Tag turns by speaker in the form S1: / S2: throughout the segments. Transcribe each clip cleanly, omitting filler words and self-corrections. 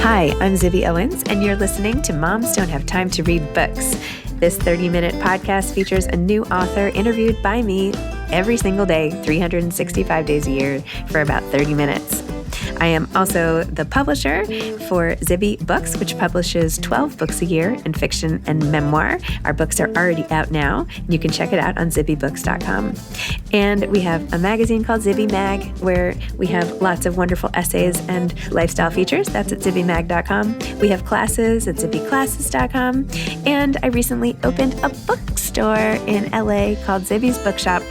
S1: Hi, I'm Zibby Owens, and you're listening to Moms Don't Have Time to Read Books. This 30-minute podcast features a new author interviewed by me every single day, 365 days a year, for about 30 minutes. I am also the publisher for Zibby Books, which publishes 12 books a year in fiction and memoir. Our books are already out now. You can check it out on zibbybooks.com. And we have a magazine called Zibby Mag, where we have lots of wonderful essays and lifestyle features. That's at zibbymag.com. We have classes at zibbyclasses.com. And I recently opened a bookstore in LA called Zibby's Bookshop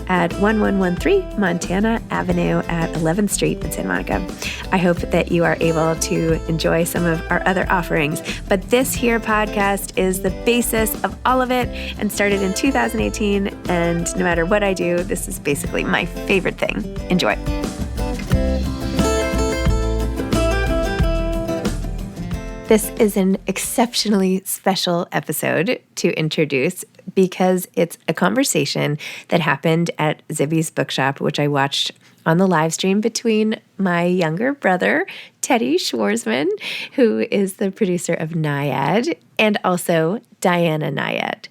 S1: at 1113 Montana Avenue at 11th Street in Santa Monica. I hope that you are able to enjoy some of our other offerings. But this here podcast is the basis of all of it and started in 2018. And no matter what I do, this is basically my favorite thing. Enjoy. This is an exceptionally special episode to introduce because it's a conversation that happened at Zibby's Bookshop, which I watched on the live stream between my younger brother, Teddy Schwarzman, who is the producer of Nyad, and also Diana Nyad.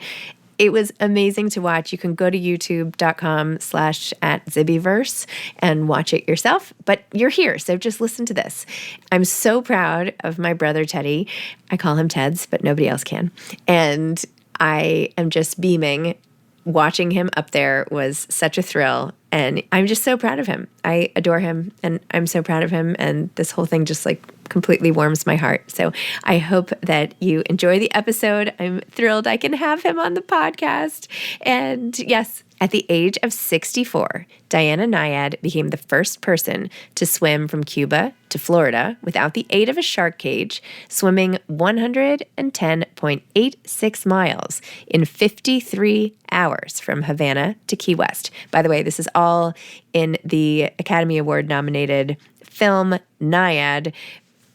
S1: It was amazing to watch. You can go to youtube.com/@Zibbyverse and watch it yourself, but you're here, so just listen to this. I'm so proud of my brother, Teddy. I call him Teds, but nobody else can. And I am just beaming. Watching him up there was such a thrill, and I'm just so proud of him. I adore him, and I'm so proud of him, and this whole thing just completely warms my heart. So I hope that you enjoy the episode. I'm thrilled I can have him on the podcast. And yes, at the age of 64, Diana Nyad became the first person to swim from Cuba to Florida without the aid of a shark cage, swimming 110.86 miles in 53 hours from Havana to Key West. By the way, this is all in the Academy Award nominated film Nyad,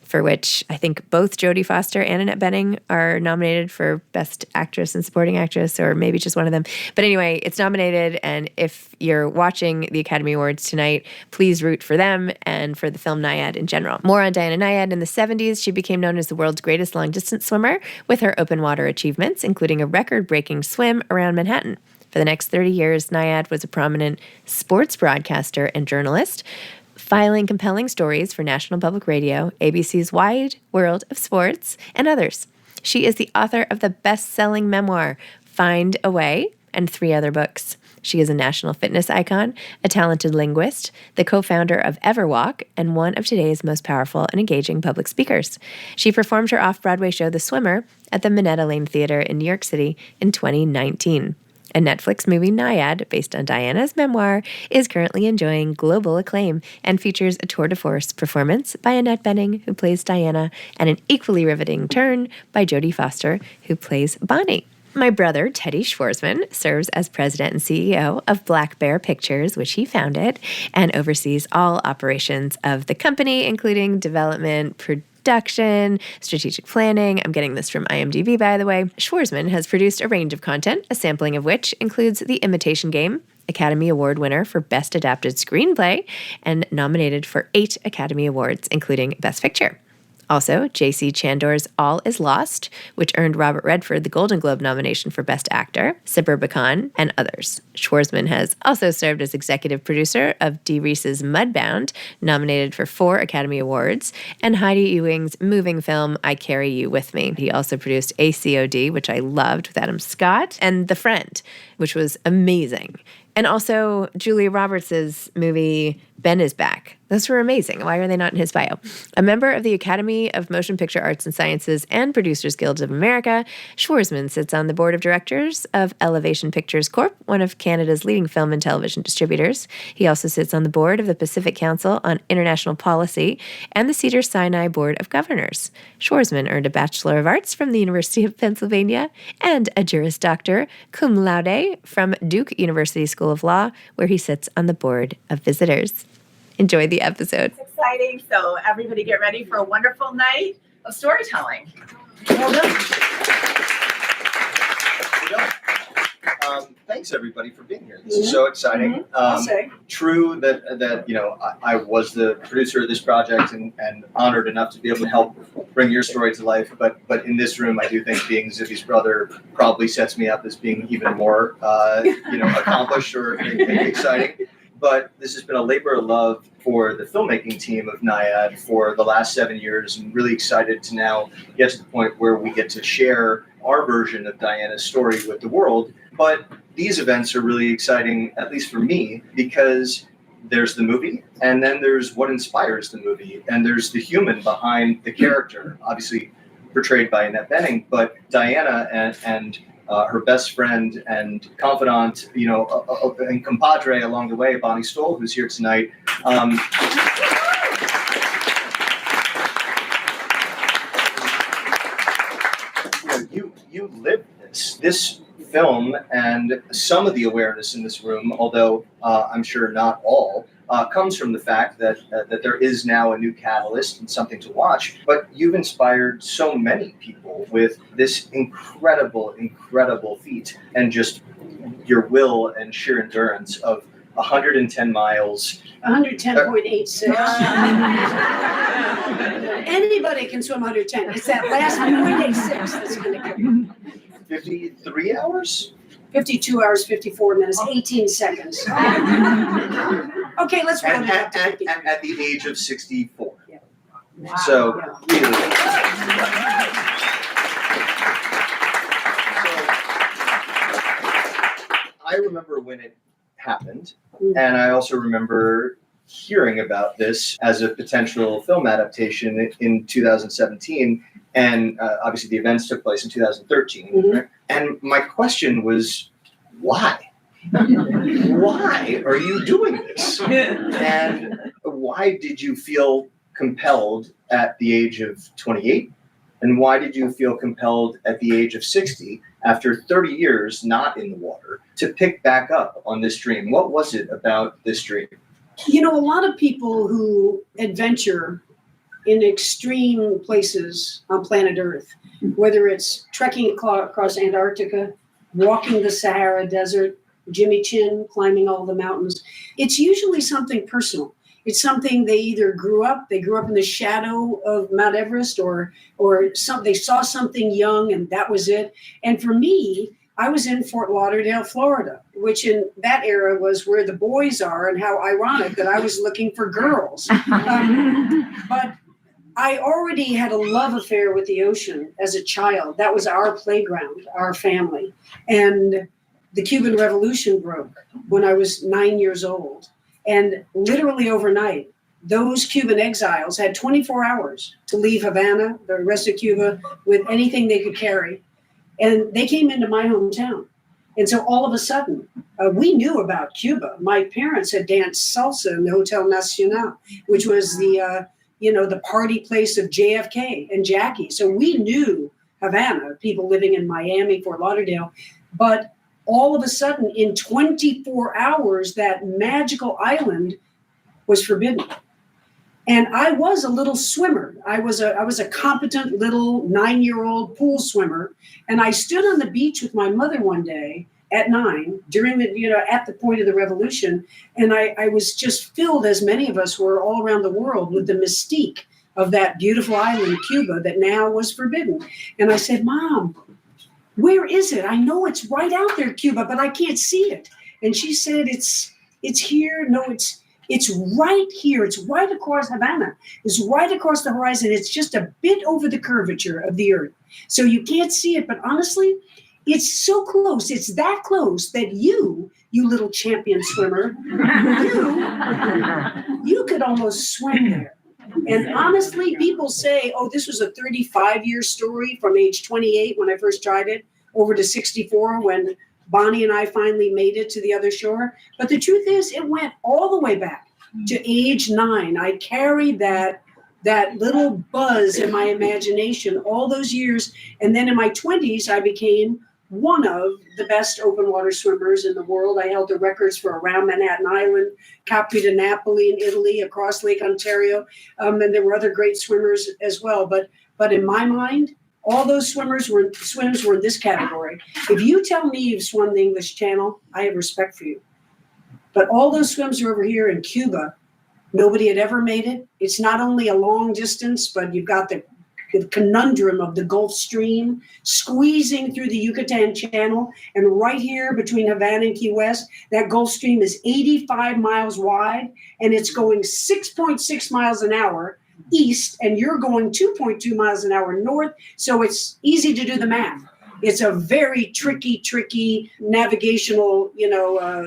S1: for which I think both Jodie Foster and Annette Bening are nominated for Best Actress and Supporting Actress, or maybe just one of them. But anyway, it's nominated, and if you're watching the Academy Awards tonight, please root for them and for the film Nyad in general. More on Diana Nyad. In the 70s, she became known as the world's greatest long-distance swimmer with her open water achievements, including a record-breaking swim around Manhattan. For the next 30 years, Nyad was a prominent sports broadcaster and journalist, filing compelling stories for National Public Radio, ABC's Wide World of Sports, and others. She is the author of the best-selling memoir, Find a Way, and 3 other books. She is a national fitness icon, a talented linguist, the co-founder of Everwalk, and one of today's most powerful and engaging public speakers. She performed her off-Broadway show, The Swimmer, at the Minetta Lane Theater in New York City in 2019. A Netflix movie, Nyad, based on Diana's memoir, is currently enjoying global acclaim and features a tour de force performance by Annette Bening, who plays Diana, and an equally riveting turn by Jodie Foster, who plays Bonnie. My brother, Teddy Schwarzman, serves as president and CEO of Black Bear Pictures, which he founded, and oversees all operations of the company, including development, production, strategic planning. I'm getting this from IMDb, by the way. Schwarzman has produced a range of content, a sampling of which includes The Imitation Game, Academy Award winner for Best Adapted Screenplay, and nominated for 8 Academy Awards, including Best Picture. Also, J.C. Chandor's All Is Lost, which earned Robert Redford the Golden Globe nomination for Best Actor, Suburbicon, and others. Schwarzman has also served as executive producer of Dee Reese's Mudbound, nominated for 4 Academy Awards, and Heidi Ewing's moving film I Carry You With Me. He also produced ACOD, which I loved, with Adam Scott, and The Friend, which was amazing. And also Julia Roberts' movie Ben is Back. Those were amazing. Why are they not in his bio? A member of the Academy of Motion Picture Arts and Sciences and Producers Guilds of America, Schwarzman sits on the board of directors of Elevation Pictures Corp., one of Canada's leading film and television distributors. He also sits on the board of the Pacific Council on International Policy and the Cedars-Sinai Board of Governors. Schwarzman earned a Bachelor of Arts from the University of Pennsylvania and a Juris Doctor cum laude from Duke University School of Law, where he sits on the board of visitors. Enjoy the episode.
S2: It's exciting. So everybody get ready for a wonderful night of storytelling. Well done.
S3: Thanks everybody for being here. This is so exciting. True that I was the producer of this project and honored enough to be able to help bring your story to life. But in this room, I do think being Zibby's brother probably sets me up as being even more accomplished or exciting. But this has been a labor of love for the filmmaking team of Nyad for the last 7 years. I'm really excited to now get to the point where we get to share our version of Diana's story with the world. But these events are really exciting, at least for me, because there's the movie, and then there's what inspires the movie, and there's the human behind the character, obviously portrayed by Annette Bening, but Diana and her best friend and confidant, and compadre along the way, Bonnie Stoll, who's here tonight. You lived this film, and some of the awareness in this room, although I'm sure not all, comes from the fact that there is now a new catalyst and something to watch. But you've inspired so many people with this incredible feat, and just your will and sheer endurance of 110 miles.
S4: 110.86. Anybody can swim 110. It's that last 0.86 that's going to kill you.
S3: 53 hours?
S4: 52 hours, 54 minutes, 18 seconds. Okay, let's round it up to 53.
S3: At the age of 64.
S4: Yeah.
S2: Wow.
S3: So, really. I remember when it happened, and I also remember hearing about this as a potential film adaptation in 2017, and obviously the events took place in 2013.
S4: Mm-hmm.
S3: Right? And my question was, why? Why are you doing this? And why did you feel compelled at the age of 28? And why did you feel compelled at the age of 60, after 30 years not in the water, to pick back up on this dream? What was it about this dream?
S4: A lot of people who adventure in extreme places on planet Earth, whether it's trekking across Antarctica, walking the Sahara Desert, Jimmy Chin, climbing all the mountains, it's usually something personal. It's something they either grew up in the shadow of Mount Everest, or they saw something young and that was it. And for me, I was in Fort Lauderdale, Florida, which in that era was where the boys are, and how ironic that I was looking for girls. But I already had a love affair with the ocean as a child. That was our playground, our family. And the Cuban Revolution broke when I was 9 years old. And literally overnight, those Cuban exiles had 24 hours to leave Havana, the rest of Cuba, with anything they could carry. And they came into my hometown. And so all of a sudden, we knew about Cuba. My parents had danced salsa in the Hotel Nacional, which was the party place of JFK and Jackie. So we knew Havana, people living in Miami, Fort Lauderdale. But all of a sudden, in 24 hours, that magical island was forbidden. And I was a little swimmer. I was a competent little 9-year-old pool swimmer. And I stood on the beach with my mother one day at 9 during at the point of the revolution. And I was just filled, as many of us were all around the world, with the mystique of that beautiful island, Cuba, that now was forbidden. And I said, Mom, where is it? I know it's right out there, Cuba, but I can't see it. And she said, it's here. No, it's right here. It's right across Havana. It's right across the horizon. It's just a bit over the curvature of the earth. So you can't see it, but honestly, it's so close. It's that close that you little champion swimmer, you could almost swim there. And honestly, people say, oh, this was a 35-year story from age 28 when I first tried it, over to 64 when Bonnie and I finally made it to the other shore. But the truth is, it went all the way back to age 9. I carried that little buzz in my imagination all those years. And then in my 20s, I became one of the best open water swimmers in the world. I held the records for around Manhattan Island, Capri di Napoli in Italy, across Lake Ontario. And there were other great swimmers as well. But in my mind, All those swims were in this category. If you tell me you've swum the English Channel, I have respect for you. But all those swims are over here in Cuba. Nobody had ever made it. It's not only a long distance, but you've got the conundrum of the Gulf Stream squeezing through the Yucatan Channel. And right here between Havana and Key West, that Gulf Stream is 85 miles wide, and it's going 6.6 miles an hour east, and you're going 2.2 miles an hour north. So it's easy to do the math. It's a very tricky navigational,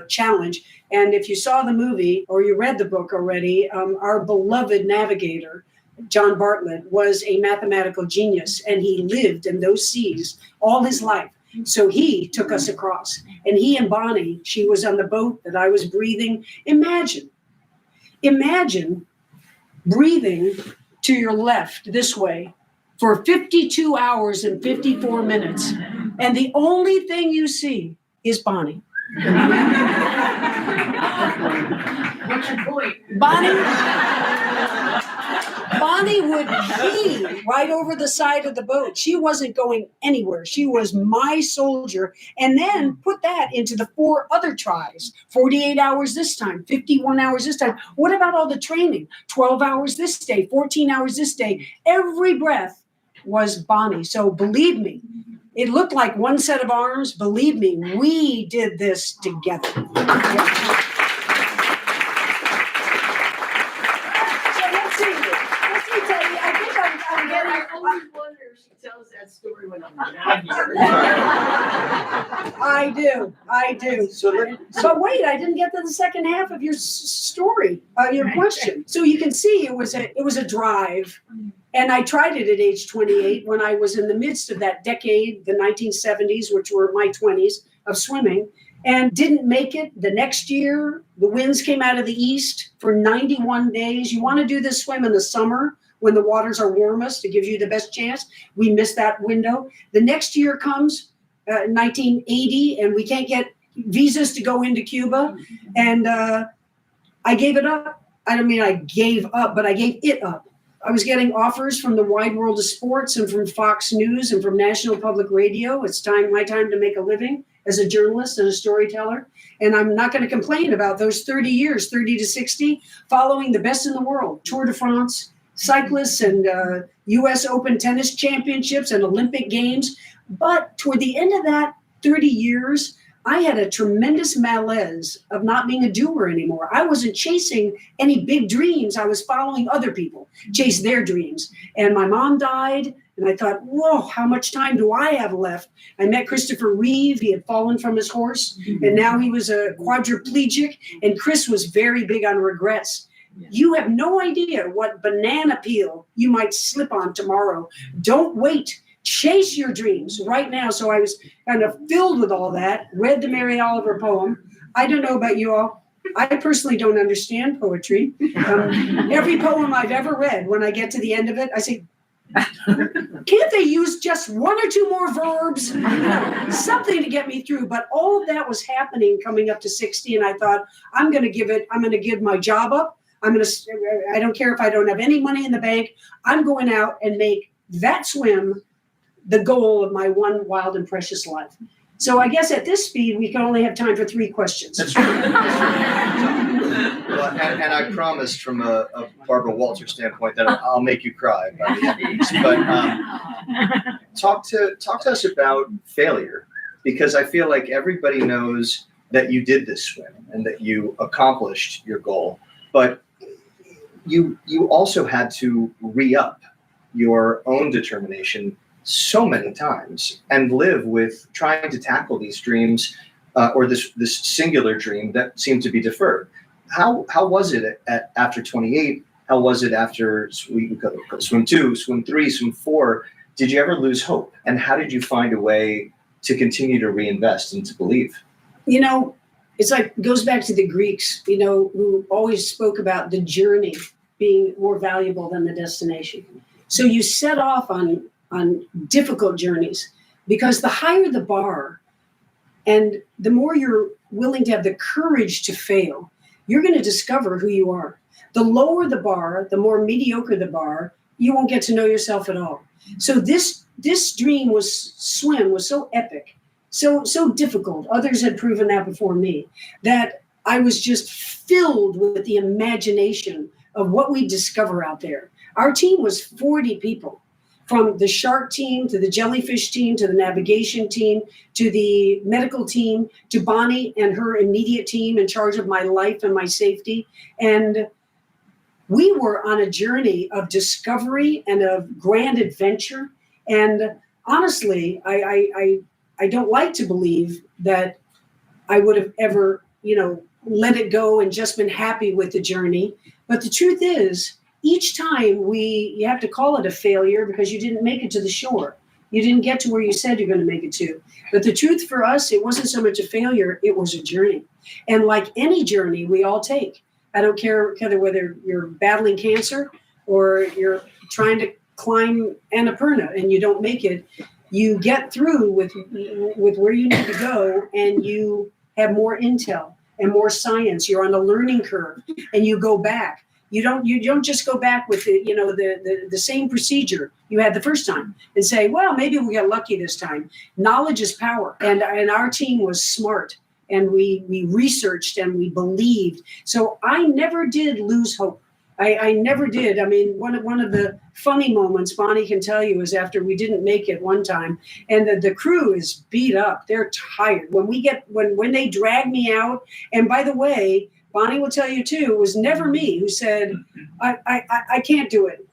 S4: challenge. And if you saw the movie or you read the book already, our beloved navigator, John Bartlett, was a mathematical genius, and he lived in those seas all his life. So he took us across, and he and Bonnie, she was on the boat that I was breathing. Imagine breathing to your left this way for 52 hours and 54 minutes, and the only thing you see is Bonnie.
S2: What's your point?
S4: Bonnie would pee right over the side of the boat. She wasn't going anywhere. She was my soldier. And then put that into the 4 other tries. 48 hours this time, 51 hours this time. What about all the training? 12 hours this day, 14 hours this day. Every breath was Bonnie. So believe me, it looked like one set of arms. Believe me, we did this together. Yeah.
S2: I wonder if she tells that story when I'm not here.
S4: I do. But wait, I didn't get to the second half of your story, your question. So you can see it was a drive, and I tried it at age 28 when I was in the midst of that decade, the 1970s, which were my 20s of swimming, and didn't make it. The next year, the winds came out of the east for 91 days. You want to do this swim in the summer, when the waters are warmest, to give you the best chance. We missed that window. The next year comes, 1980, and we can't get visas to go into Cuba. And I gave it up. I don't mean I gave up, but I gave it up. I was getting offers from the wide world of sports and from Fox News and from National Public Radio. It's my time to make a living as a journalist and a storyteller. And I'm not going to complain about those 30 years, 30 to 60, following the best in the world, Tour de France, cyclists, and U.S. Open tennis championships and Olympic Games. But toward the end of that 30 years, I had a tremendous malaise of not being a doer anymore. I wasn't chasing any big dreams. I was following other people chase their dreams. And my mom died, and I thought, whoa, how much time do I have left? I met Christopher Reeve. He had fallen from his horse, and now he was a quadriplegic. And Chris was very big on regrets. You have no idea what banana peel you might slip on tomorrow. Don't wait. Chase your dreams right now. So I was kind of filled with all that, read the Mary Oliver poem. I don't know about you all. I personally don't understand poetry. Every poem I've ever read, when I get to the end of it, I say, can't they use just 1 or 2 more verbs? Something to get me through. But all of that was happening coming up to 60. And I thought, I'm going to give my job up. I don't care if I don't have any money in the bank. I'm going out and make that swim the goal of my one wild and precious life. So I guess at this speed, we can only have time for 3 questions.
S3: That's right. Well, and I promised from a Barbara Walter standpoint that I'll make you cry by the end of this. But talk to us about failure, because I feel like everybody knows that you did this swim and that you accomplished your goal. But you also had to re-up your own determination so many times and live with trying to tackle these dreams or this singular dream that seemed to be deferred. How was it after 28? How was it after swim 2, swim 3, swim 4? Did you ever lose hope? And how did you find a way to continue to reinvest and to believe?
S4: It's like, goes back to the Greeks, who always spoke about the journey being more valuable than the destination. So you set off on difficult journeys, because the higher the bar and the more you're willing to have the courage to fail, you're going to discover who you are. The lower the bar, the more mediocre the bar, you won't get to know yourself at all. So this dream was so epic, so difficult. Others had proven that before me, that I was just filled with the imagination of what we discover out there. Our team was 40 people, from the shark team to the jellyfish team to the navigation team to the medical team to Bonnie and her immediate team in charge of my life and my safety. And we were on a journey of discovery and of grand adventure. And honestly, I don't like to believe that I would have ever, let it go and just been happy with the journey. But the truth is, each time you have to call it a failure because you didn't make it to the shore. You didn't get to where you said you're going to make it to. But the truth for us, it wasn't so much a failure, it was a journey. And like any journey we all take, I don't care whether you're battling cancer or you're trying to climb Annapurna and you don't make it, you get through with where you need to go, and you have more intel and more science. You're on a learning curve, and you go back. You don't just go back with the same procedure you had the first time and say, well, maybe we'll get lucky this time. Knowledge is power, and our team was smart, and we researched and we believed. So I never did lose hope. I never did. I mean, one of the funny moments Bonnie can tell you is after we didn't make it one time, and the crew is beat up. They're tired. When they drag me out, and by the way, Bonnie will tell you too, it was never me who said, I can't do it.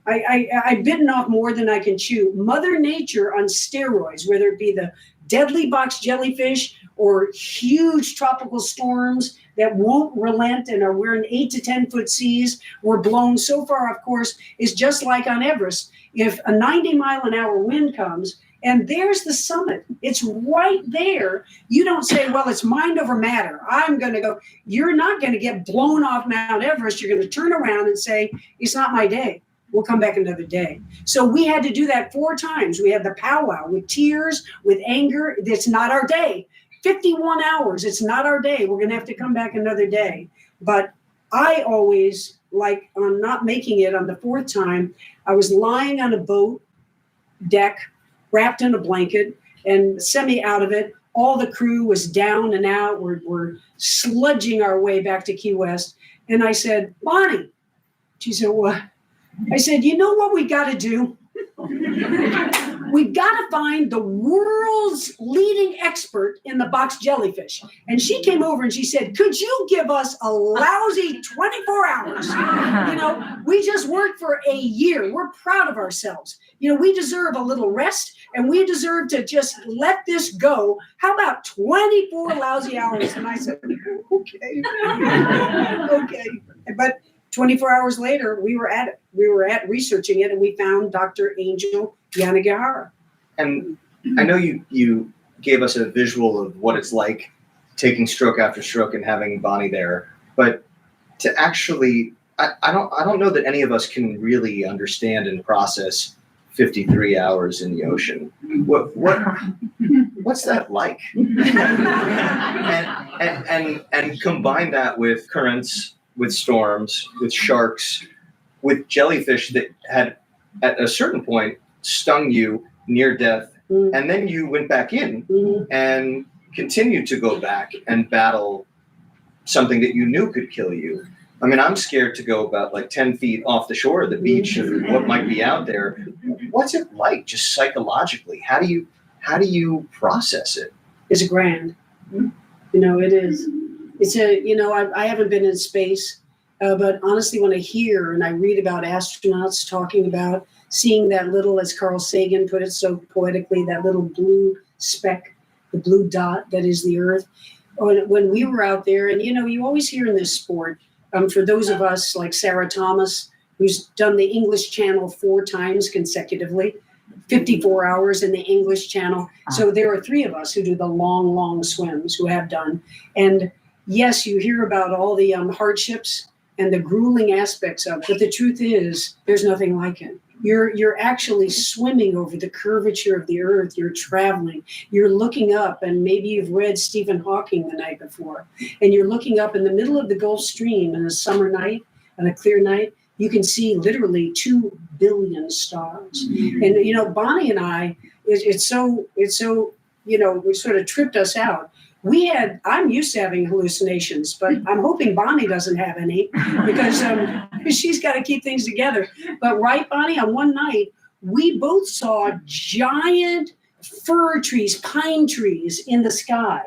S4: I've bitten off more than I can chew. Mother Nature on steroids, whether it be the deadly box jellyfish or huge tropical storms that won't relent and we're in 8 to 10 foot seas, we're blown so far off course, is just like on Everest. If a 90-mile-an-hour wind comes, and there's the summit, it's right there, you don't say, well, it's mind over matter, I'm going to go. You're not going to get blown off Mount Everest. You're going to turn around and say, it's not my day. We'll come back another day. So we had to do that 4 times. We had the powwow with tears, with anger. It's not our day. 51 hours. It's not our day. We're going to have to come back another day. But I always, like on not making it on the 4th time, I was lying on a boat deck, wrapped in a blanket and semi out of it. All the crew was down and out. We're sludging our way back to Key West. And I said, Bonnie. She said, what? I said, you know what we got to do? We got to find the world's leading expert in the box jellyfish. And she came over and she said, could you give us a lousy 24 hours? We just worked for a year. We're proud of ourselves. We deserve a little rest, and we deserve to just let this go. How about 24 lousy hours? And I said, okay. Okay. But 24 hours later, we were at it. We were researching it, and we found Dr. Angel Yanagihara.
S3: And I know you gave us a visual of what it's like taking stroke after stroke and having Bonnie there, but to actually, I don't know that any of us can really understand and process 53 hours in the ocean. What's that like? and combine that with currents, with storms, with sharks, with jellyfish that had at a certain point stung you near death, and then you went back in and continued to go back and battle something that you knew could kill you. I mean, I'm scared to go about like 10 feet off the shore of the beach and what might be out there. What's it like just psychologically? How do you process it?
S4: It's grand. It is. It's I haven't been in space, but honestly, when I hear and I read about astronauts talking about seeing that little, as Carl Sagan put it so poetically, that little blue speck, the blue dot that is the Earth. When we were out there, and you always hear in this sport, for those of us like Sarah Thomas, who's done the English Channel 4 times consecutively, 54 hours in the English Channel. So there are 3 of us who do the long, long swims, who have done. And yes, you hear about all the hardships and the grueling aspects of it, but the truth is, there's nothing like it. You're actually swimming over the curvature of the Earth. You're traveling. You're looking up, and maybe you've read Stephen Hawking the night before, and you're looking up in the middle of the Gulf Stream in a summer night, on a clear night. you can see literally 2 billion stars. And, Bonnie and I, it's so, it sort of tripped us out. I'm used to having hallucinations, but I'm hoping Bonnie doesn't have any because she's got to keep things together. But right, Bonnie, on one night, we both saw giant fir trees, pine trees in the sky.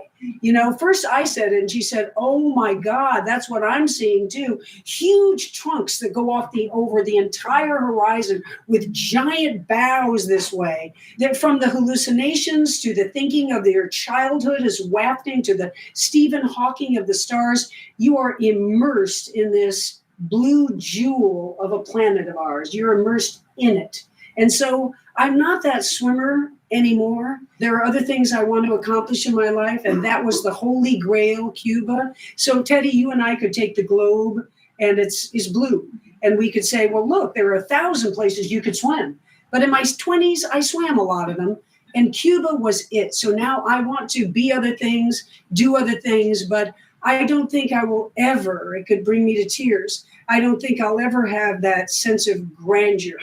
S4: First I said it and she said, oh my God, that's what I'm seeing too. Huge trunks that go over the entire horizon with giant boughs this way. That from the hallucinations to the thinking of your childhood as wafting to the Stephen Hawking of the stars, you are immersed in this blue jewel of a planet of ours. You're immersed in it. And so I'm not that swimmer anymore. There are other things I want to accomplish in my life, and that was the Holy Grail, Cuba. So Teddy, you and I could take the globe, and it's blue, and we could say, well, look, there are 1,000 places you could swim. But in my 20s, I swam a lot of them, and Cuba was it. So now I want to be other things, do other things, but I don't think I will ever, it could bring me to tears, I don't think I'll ever have that sense of grandeur.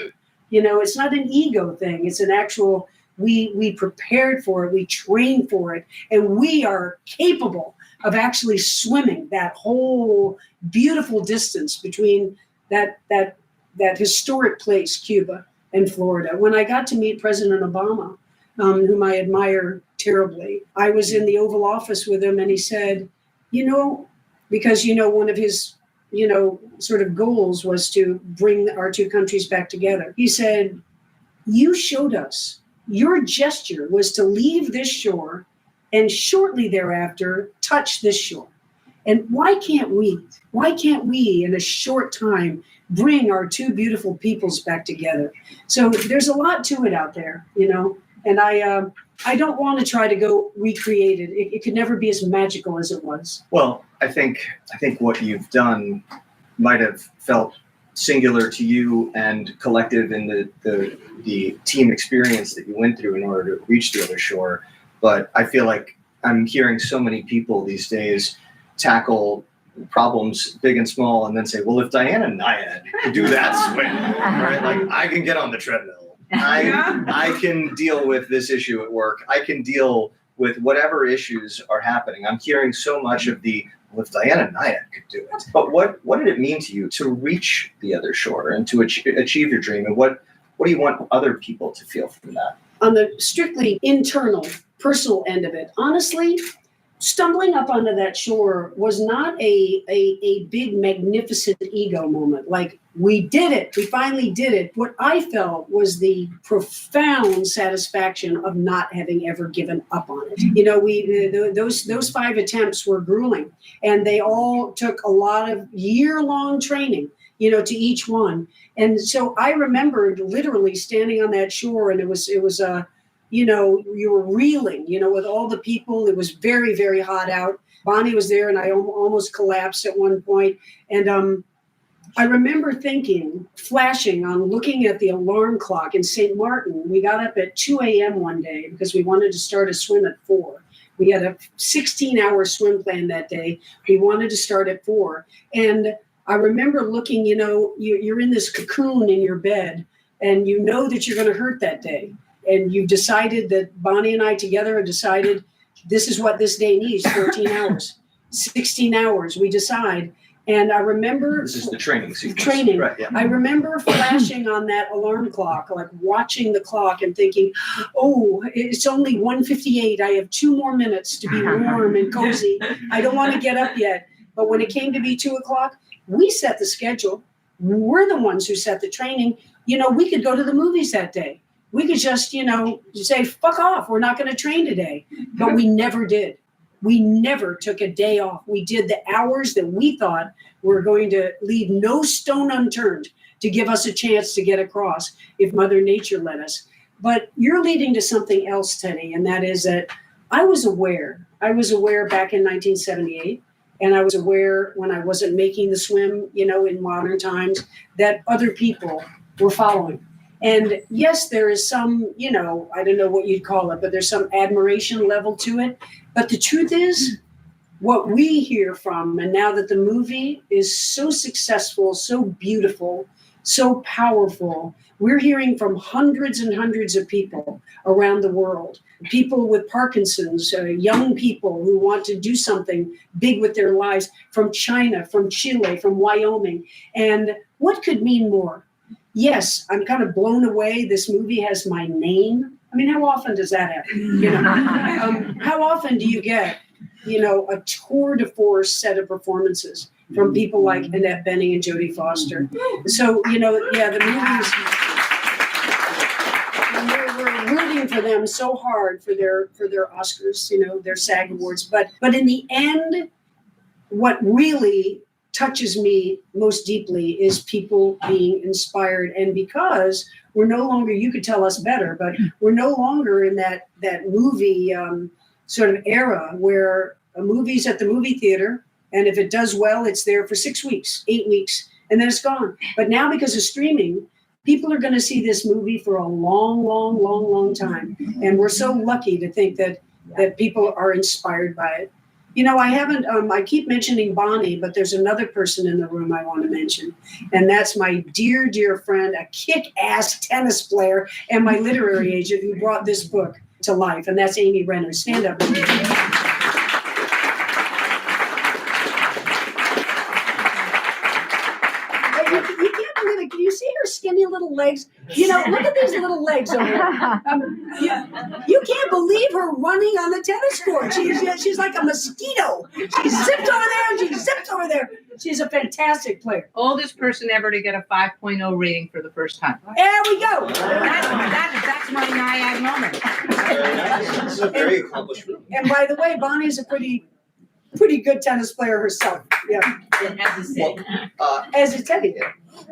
S4: It's not an ego thing. It's an actual, we prepared for it, we trained for it, and we are capable of actually swimming that whole beautiful distance between that historic place, Cuba and Florida. When I got to meet President Obama, whom I admire terribly, I was in the Oval Office with him, and he said, because one of his sort of goals was to bring our two countries back together. He said, you showed us, your gesture was to leave this shore and shortly thereafter touch this shore. And why can't we in a short time bring our two beautiful peoples back together? So there's a lot to it out there, and I don't want to try to go recreate it. It could never be as magical as it was.
S3: Well, I think what you've done might have felt singular to you and collective in the team experience that you went through in order to reach the other shore. But I feel like I'm hearing so many people these days tackle problems big and small and then say, well, if Diana Nyad could do that swim, right? Like I can get on the treadmill. I can deal with this issue at work. I can deal with whatever issues are happening. I'm hearing so much of well, if Diana Nyad could do it. But what did it mean to you to reach the other shore and to achieve your dream? And what do you want other people to feel from that?
S4: On the strictly internal, personal end of it, honestly, stumbling up onto that shore was not a big, magnificent ego moment. Like, we did it. We finally did it. What I felt was the profound satisfaction of not having ever given up on it. Those 5 attempts were grueling, and they all took a lot of year-long training, to each one. And so I remembered literally standing on that shore, and it was you were reeling, with all the people. It was very, very hot out. Bonnie was there, and I almost collapsed at one point. And I remember flashing on looking at the alarm clock in St. Martin. We got up at 2 a.m. one day because we wanted to start a swim at 4. We had a 16-hour swim plan that day. We wanted to start at 4. And I remember looking, you're in this cocoon in your bed, and you know that you're going to hurt that day. And you've decided that Bonnie and I together have decided this is what this day needs, 14 hours, 16 hours, we decide. And I remember—
S3: This is the training sequence.
S4: Training.
S3: Right, yeah.
S4: I remember flashing on that alarm clock, like watching the clock and thinking, oh, it's only 1:58. I have 2 more minutes to be warm and cozy. I don't want to get up yet. But when it came to be 2 o'clock, we set the schedule. We're the ones who set the training. We could go to the movies that day. We could just, say, fuck off. We're not going to train today. But we never did. We never took a day off. We did the hours that we thought were going to leave no stone unturned to give us a chance to get across if Mother Nature let us. But you're leading to something else, Teddy, and that is that I was aware. Back in 1978, and I was aware when I wasn't making the swim, in modern times, that other people were following. And yes, there is some, I don't know what you'd call it, but there's some admiration level to it. But the truth is, what we hear from, and now that the movie is so successful, so beautiful, so powerful. We're hearing from hundreds and hundreds of people around the world, people with Parkinson's, young people who want to do something big with their lives, from China, from Chile, from Wyoming. And what could mean more? Yes, I'm kind of blown away. This movie has my name. I mean, how often does that happen? How often do you get, a tour de force set of performances from people like Annette Bening and Jodie Foster? So, the movies, we're rooting for them so hard for their Oscars, their SAG awards. But in the end, what really touches me most deeply is people being inspired. And because we're no longer, you could tell us better, but we're no longer in that movie sort of era where a movie's at the movie theater, and if it does well, it's there for 6 weeks, 8 weeks, and then it's gone. But now, because of streaming, people are going to see this movie for a long, long, long, long time. And we're so lucky to think that people are inspired by it. I keep mentioning Bonnie, but there's another person in the room I want to mention. And that's my dear, dear friend, a kick-ass tennis player, and my literary agent who brought this book to life. And that's Amy Renner. Stand up. You can't believe it. Can you see her skinny little legs? Look at these little legs over there. You can't believe her running on the tennis court. She's like a mosquito. She zipped over there and she zipped over there. She's a fantastic player.
S5: Oldest person ever to get a 5.0 rating for the first time.
S4: There we go.
S5: That's my Nyad moment.
S3: This is a very accomplished room.
S4: And by the way, Bonnie's a pretty good tennis player herself. Yeah. As a Teddy.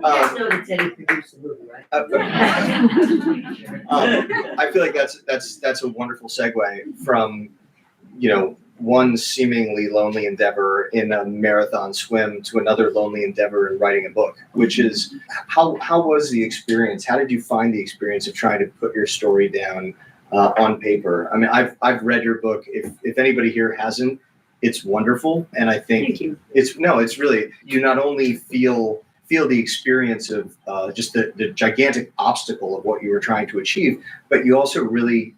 S2: Yes, no, that Teddy produced the movie, right?
S3: I feel like that's a wonderful segue from, one seemingly lonely endeavor in a marathon swim to another lonely endeavor in writing a book, which is how was the experience? How did you find the experience of trying to put your story down on paper? I mean, I've read your book. If anybody here hasn't, it's wonderful. And I think
S4: Thank you.
S3: it's really, you not only feel the experience of just the gigantic obstacle of what you were trying to achieve, but you also really,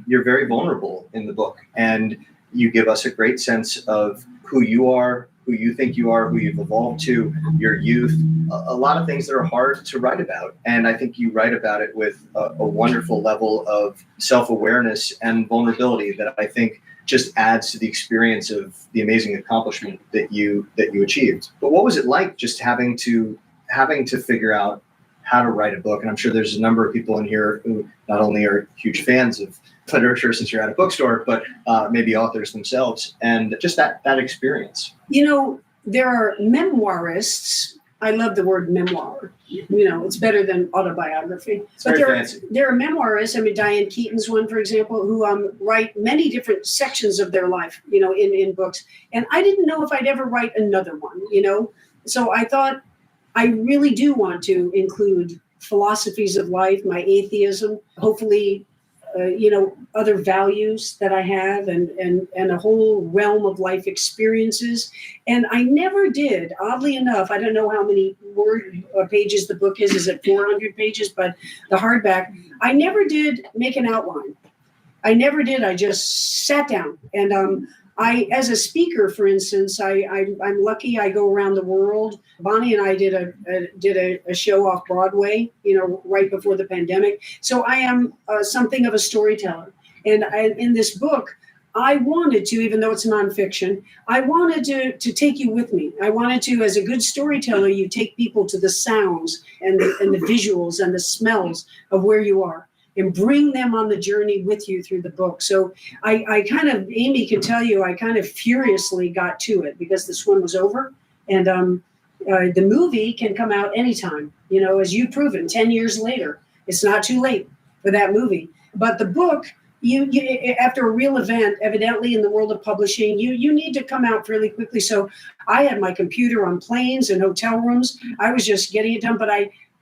S3: you're very vulnerable in the book. And you give us a great sense of who you are, who you think you are, who you've evolved to, your youth, a lot of things that are hard to write about. And I think you write about it with a wonderful level of self-awareness and vulnerability that I think just adds to the experience of the amazing accomplishment that you achieved. But what was it like just having to figure out how to write a book? And I'm sure there's a number of people in here who not only are huge fans of literature since you're at a bookstore, but maybe authors themselves, and just that experience.
S4: There are memoirists. I love the word memoir. It's better than autobiography. But there are memoirists. I mean, Diane Keaton's one, for example, who write many different sections of their life, in books. And I didn't know if I'd ever write another one, So I thought I really do want to include philosophies of life, my atheism, hopefully, other values that I have and a whole realm of life experiences. And I never did, oddly enough, I don't know how many pages the book is. Is it 400 pages? But the hardback, I never did make an outline. I never did. I just sat down. And as a speaker, for instance, I'm lucky. I go around the world. Bonnie and I did a show off Broadway, right before the pandemic. So I am something of a storyteller. And in this book, I wanted to, even though it's nonfiction, I wanted to take you with me. I wanted to, as a good storyteller, you take people to the sounds and the visuals and the smells of where you are, and bring them on the journey with you through the book. So I kind of, Amy can tell you, I kind of furiously got to it because the swim was over. And the movie can come out anytime, as you've proven, 10 years later. It's not too late for that movie. But the book, you after a real event, evidently in the world of publishing, you need to come out fairly quickly. So I had my computer on planes and hotel rooms. I was just getting it done, but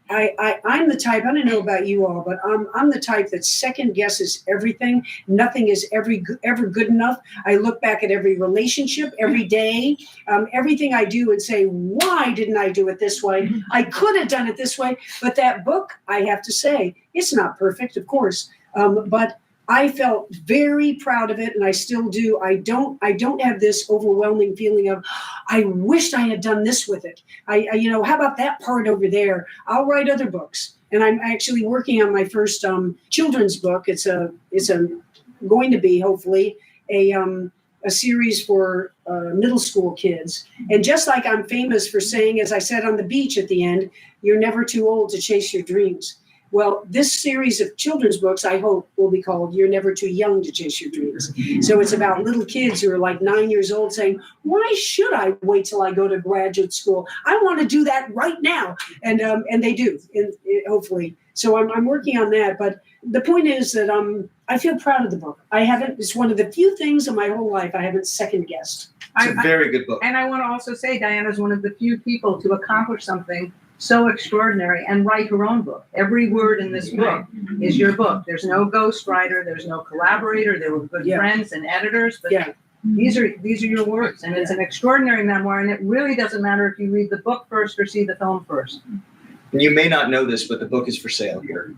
S4: I'm the type, I don't know about you all, but I'm the type that second guesses everything. Nothing is ever good enough. I look back at every relationship, every day, everything I do and say, why didn't I do it this way? I could have done it this way. But that book, I have to say, it's not perfect, of course. But I felt very proud of it, and I still do. I don't have this overwhelming feeling of, I wished I had done this with it. How about that part over there? I'll write other books, and I'm actually working on my first children's book. It's going to be hopefully a series for middle school kids. And just like I'm famous for saying, as I said on the beach at the end, you're never too old to chase your dreams. Well, this series of children's books, I hope, will be called You're Never Too Young to Chase Your Dreams. So it's about little kids who are like 9 years old saying, why should I wait till I go to graduate school? I want to do that right now. And they do, hopefully. So I'm working on that. But the point is that I feel proud of the book. It's one of the few things in my whole life I haven't second guessed.
S3: It's a very good book.
S5: And I want to also say Diana's one of the few people to accomplish something so extraordinary and write her own book. Every word in this book is your book. There's no ghostwriter, there's no collaborator. They were good friends and editors, but these are your words, and it's an extraordinary memoir. And it really doesn't matter if you read the book first or see the film first.
S3: And you may not know this, but the book is for sale here.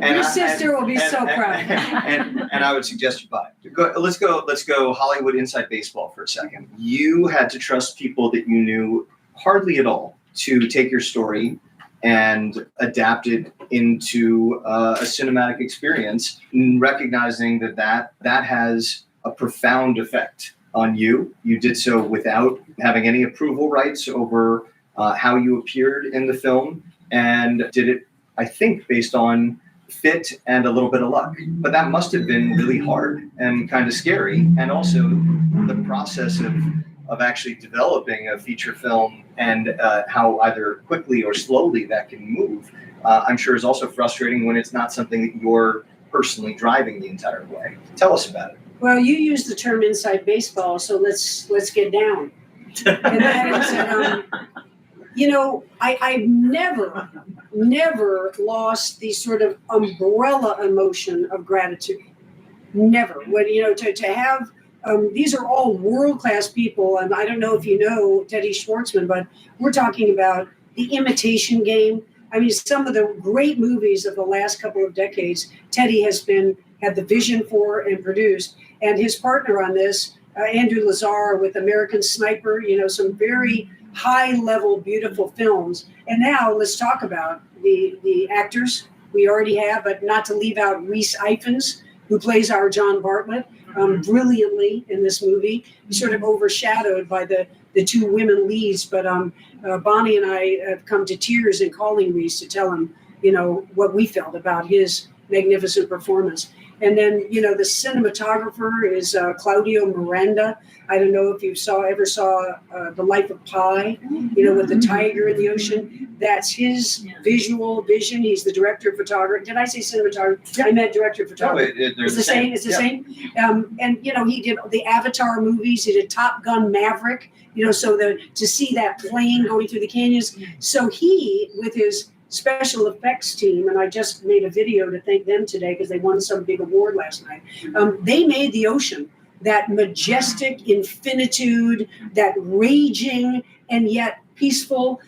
S4: Your sister will be so proud.
S3: And I would suggest you buy it. Let's go Hollywood inside baseball for a second. You had to trust people that you knew hardly at all to take your story and adapt it into a cinematic experience, recognizing that has a profound effect on you. You did so without having any approval rights over how you appeared in the film, and did it, I think, based on fit and a little bit of luck. But that must have been really hard and kind of scary. And also the process of actually developing a feature film and how either quickly or slowly that can move, I'm sure is also frustrating when it's not something that you're personally driving the entire way. Tell us about it.
S4: Well, you used the term inside baseball, so let's get down. And that is, I've never lost the sort of umbrella emotion of gratitude. Never. When, to have, these are all world-class people. And I don't know if you know Teddy Schwarzman, but we're talking about The Imitation Game. I mean, some of the great movies of the last couple of decades, Teddy had the vision for and produced. And his partner on this, Andrew Lazar with American Sniper, some very high-level, beautiful films. And now let's talk about the actors we already have, but not to leave out Rhys Ifans, who plays our John Bartlett brilliantly in this movie. He's sort of overshadowed by the two women leads, but Bonnie and I have come to tears in calling Rhys to tell him, what we felt about his magnificent performance. And then, the cinematographer is Claudio Miranda. I don't know if you ever saw The Life of Pi, with the tiger in the ocean. That's his visual vision. He's the director of photography. Did I say cinematography? I meant director of photography.
S3: No,
S4: it's the same. It's the same. And, he did the Avatar movies. He did Top Gun Maverick, so to see that plane going through the canyons. So he, with his special effects team, and I just made a video to thank them today because they won some big award last night. They made the ocean that majestic infinitude, that raging and yet peaceful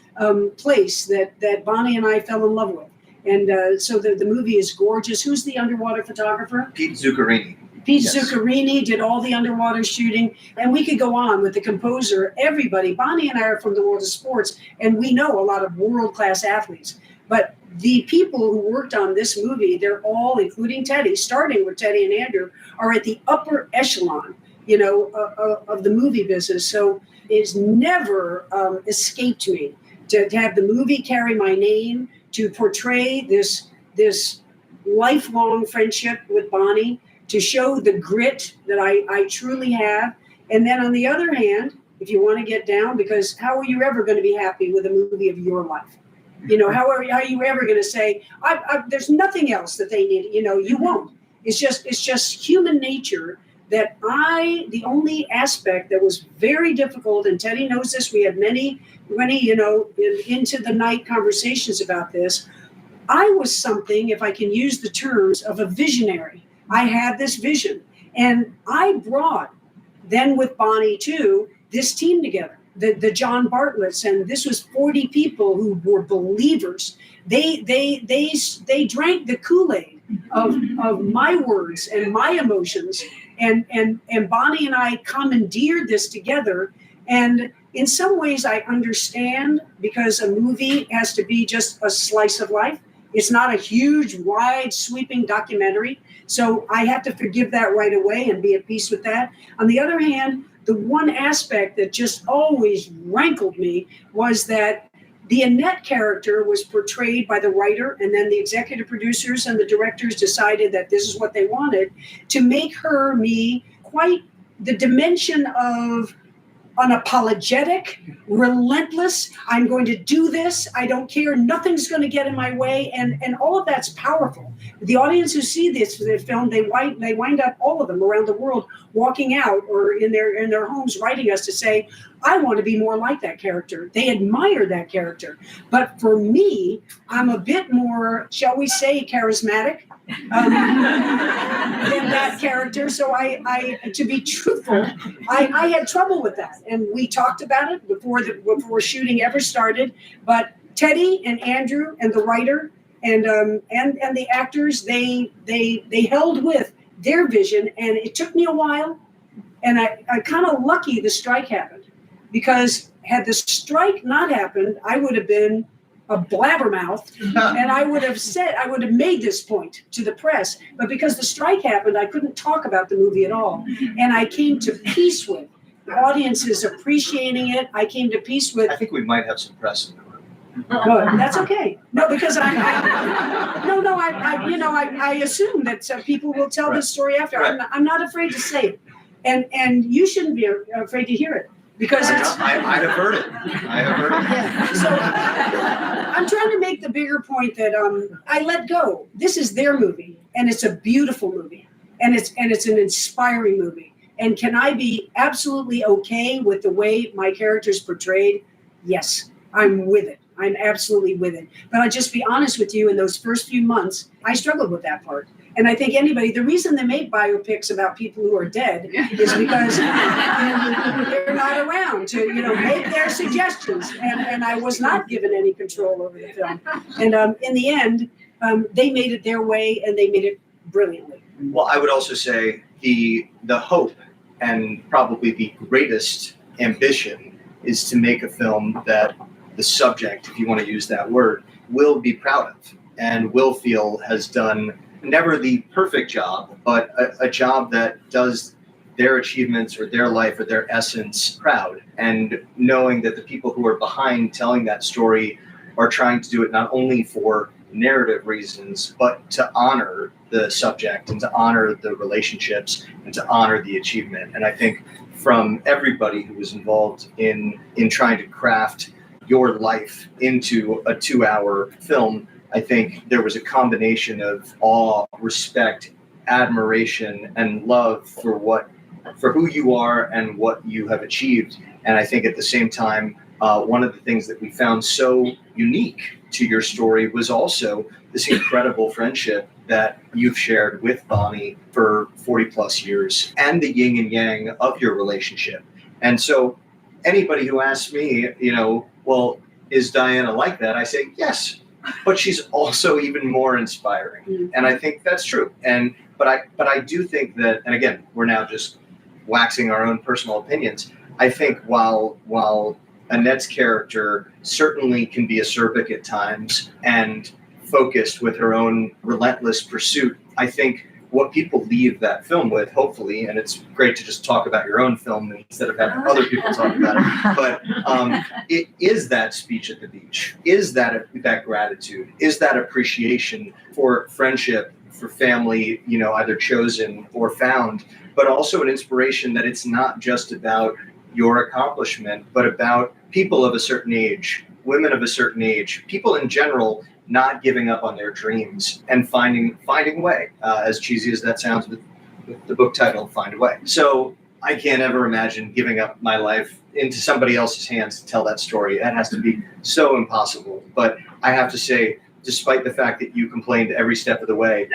S4: place that Bonnie and I fell in love with. And so the movie is gorgeous. Who's the underwater photographer?
S3: Pete Zuccherini.
S4: Yes. Zuccherini did all the underwater shooting, and we could go on with the composer, everybody. Bonnie and I are from the world of sports, and we know a lot of world-class athletes. But the people who worked on this movie, they're all, including Teddy, starting with Teddy and Andrew, are at the upper echelon, of the movie business. So it's never escaped me to have the movie carry my name, to portray this lifelong friendship with Bonnie, to show the grit that I truly have. And then on the other hand, if you want to get down, because how are you ever going to be happy with a movie of your life? How are you ever going to say, there's nothing else that they need? You won't. It's just human nature that the only aspect that was very difficult, and Teddy knows this, we had many, into the night conversations about this. I was something, if I can use the terms, of a visionary. I had this vision, and I brought, then with Bonnie too, this team together, the John Bartletts, and this was 40 people who were believers. They drank the Kool-Aid of my words and my emotions, and Bonnie and I commandeered this together. And in some ways I understand, because a movie has to be just a slice of life. It's not a huge, wide, sweeping documentary. So I have to forgive that right away and be at peace with that. On the other hand, the one aspect that just always rankled me was that the Annette character was portrayed by the writer, and then the executive producers and the directors decided that this is what they wanted, to make her, quite the dimension of unapologetic, relentless. I'm going to do this. I don't care. Nothing's going to get in my way. And all of that's powerful. The audience who see this film, they wind up, all of them around the world, walking out or in their homes writing us to say, I want to be more like that character. They admire that character. But for me, I'm a bit more, shall we say, charismatic than that character. So I to be truthful, I had trouble with that. And we talked about it before shooting ever started. But Teddy and Andrew and the writer and the actors, they held with their vision. And it took me a while. And I kind of lucky the strike happened. Because had the strike not happened, I would have been a blabbermouth, and I would have made this point to the press. But because the strike happened, I couldn't talk about the movie at all. And I came to peace with the audiences appreciating it. I came to peace with.
S3: I think we might have some press in the room.
S4: No, that's okay. No, because I assume that people will tell this story after.
S3: Right.
S4: I'm not afraid to say it, and you shouldn't be afraid to hear it. Because
S3: I have heard it.
S4: Yeah. So I'm trying to make the bigger point that I let go. This is their movie, and it's a beautiful movie, and it's an inspiring movie. And can I be absolutely okay with the way my character's portrayed? Yes, I'm with it. I'm absolutely with it. But I'll just be honest with you, in those first few months, I struggled with that part. And I think the reason they make biopics about people who are dead is because they're not around to, make their suggestions. And I was not given any control over the film. And in the end, they made it their way, and they made it brilliantly.
S3: Well, I would also say the hope and probably the greatest ambition is to make a film that the subject, if you want to use that word, will be proud of and will feel has done never the perfect job, but a job that does their achievements or their life or their essence proud. And knowing that the people who are behind telling that story are trying to do it not only for narrative reasons, but to honor the subject and to honor the relationships and to honor the achievement. And I think from everybody who was involved in trying to craft your life into a 2-hour film, I think there was a combination of awe, respect, admiration, and love for who you are and what you have achieved. And I think at the same time, one of the things that we found so unique to your story was also this incredible friendship that you've shared with Bonnie for 40 plus years, and the yin and yang of your relationship. And so anybody who asks me, well, is Diana like that? I say, yes. But she's also even more inspiring, and I think that's true. But I do think that, and again, we're now just waxing our own personal opinions. I think while Annette's character certainly can be acerbic at times and focused with her own relentless pursuit, I think what people leave that film with, hopefully, and it's great to just talk about your own film instead of having other people talk about it, but it is that speech at the beach, is that gratitude, is that appreciation for friendship, for family, either chosen or found, but also an inspiration that it's not just about your accomplishment, but about people of a certain age, women of a certain age, people in general, not giving up on their dreams and finding a way, as cheesy as that sounds, with the book title, Find a Way. So I can't ever imagine giving up my life into somebody else's hands to tell that story. That has to be so impossible. But I have to say, despite the fact that you complained every step of the way,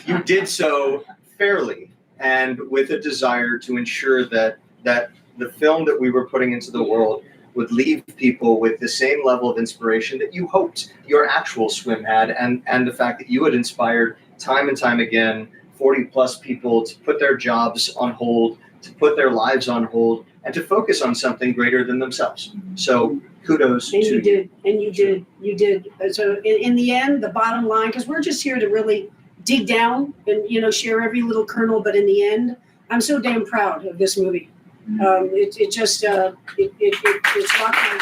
S3: you did so fairly and with a desire to ensure that the film that we were putting into the world would leave people with the same level of inspiration that you hoped your actual swim had, and the fact that you had inspired time and time again 40 plus people to put their jobs on hold, to put their lives on hold, and to focus on something greater than themselves. So kudos to you.
S4: And you did. So in the end, the bottom line, because we're just here to really dig down and, share every little kernel, but in the end, I'm so damn proud of this movie. It's rocking.